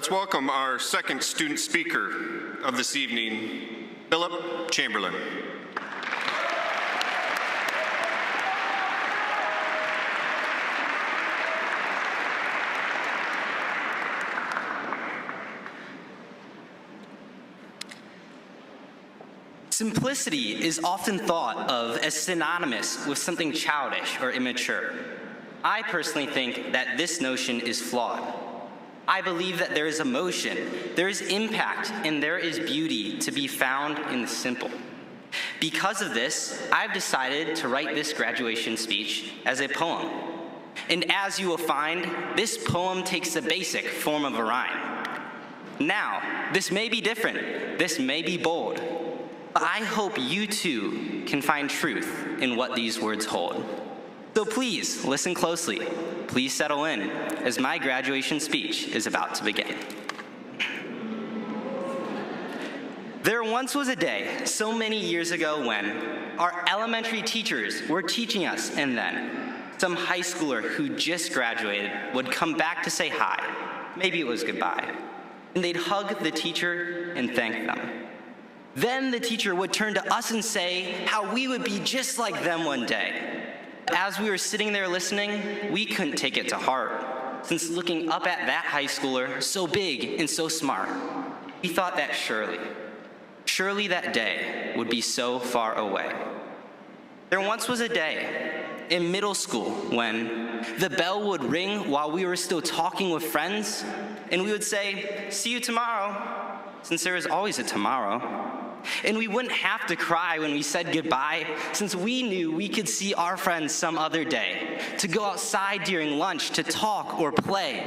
Let's welcome our second student speaker of this evening, Philip Chamberlain. Simplicity is often thought of as synonymous with something childish or immature. I personally think that this notion is flawed. I believe that there is emotion, there is impact, and there is beauty to be found in the simple. Because of this, I've decided to write this graduation speech as a poem. And as you will find, this poem takes the basic form of a rhyme. Now, this may be different, this may be bold, but I hope you too can find truth in what these words hold. So please, listen closely. Please settle in, as my graduation speech is about to begin. There once was a day, so many years ago, when our elementary teachers were teaching us, and then some high schooler who just graduated would come back to say hi. Maybe it was goodbye. And they'd hug the teacher and thank them. Then the teacher would turn to us and say how we would be just like them one day. As we were sitting there listening, we couldn't take it to heart, since looking up at that high schooler, so big and so smart, we thought that surely that day would be so far away. There once was a day in middle school when the bell would ring while we were still talking with friends, and we would say, "See you tomorrow," since there is always a tomorrow. And we wouldn't have to cry when we said goodbye, since we knew we could see our friends some other day, to go outside during lunch to talk or play.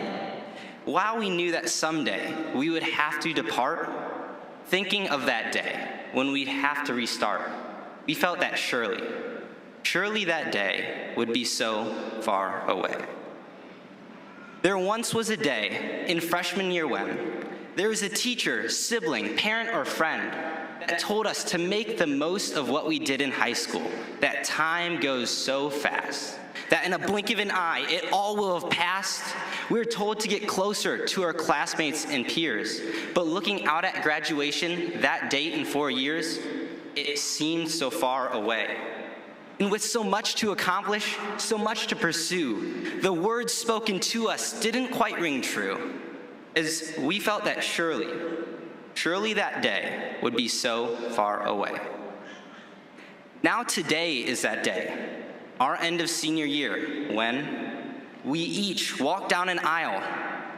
While we knew that someday we would have to depart, thinking of that day when we'd have to restart, we felt that surely that day would be so far away. There once was a day in freshman year when there was a teacher, sibling, parent, or friend that told us to make the most of what we did in high school, that time goes so fast, that in a blink of an eye, it all will have passed. We were told to get closer to our classmates and peers, but looking out at graduation, that date in 4 years, it seemed so far away. And with so much to accomplish, so much to pursue, the words spoken to us didn't quite ring true, as we felt that surely that day would be so far away. Now today is that day, our end of senior year, when we each walk down an aisle,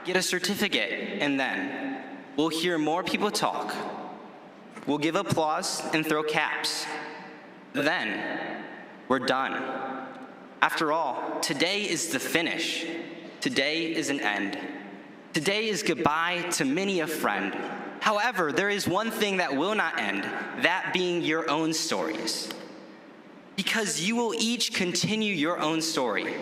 get a certificate, and then we'll hear more people talk. We'll give applause and throw caps. Then we're done. After all, today is the finish. Today is an end. Today is goodbye to many a friend. However, there is one thing that will not end, that being your own stories. Because you will each continue your own story.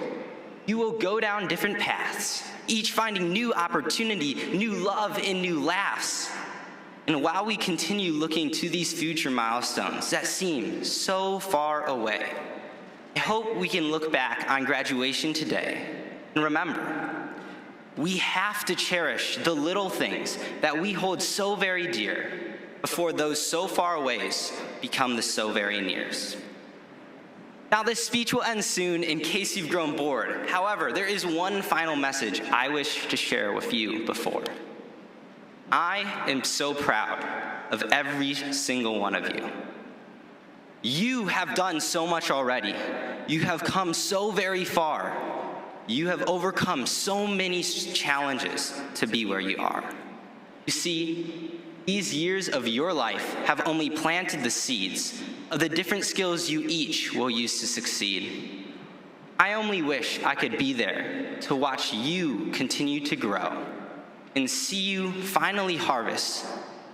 You will go down different paths, each finding new opportunity, new love, and new laughs. And while we continue looking to these future milestones that seem so far away, I hope we can look back on graduation today and remember, we have to cherish the little things that we hold so very dear before those so far aways become the so very nears. Now, this speech will end soon in case you've grown bored. However, there is one final message I wish to share with you before. I am so proud of every single one of you. You have done so much already. You have come so very far. You have overcome so many challenges to be where you are. You see, these years of your life have only planted the seeds of the different skills you each will use to succeed. I only wish I could be there to watch you continue to grow and see you finally harvest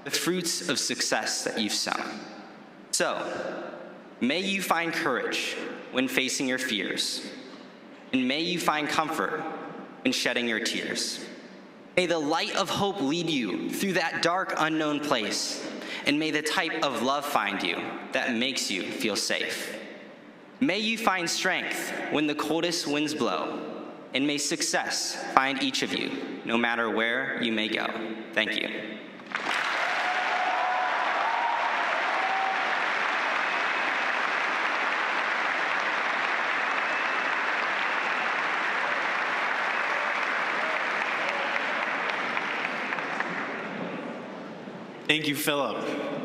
the fruits of success that you've sown. So, may you find courage when facing your fears. And may you find comfort in shedding your tears. May the light of hope lead you through that dark, unknown place. And may the type of love find you that makes you feel safe. May you find strength when the coldest winds blow. And may success find each of you, no matter where you may go. Thank you. Thank you, Philip.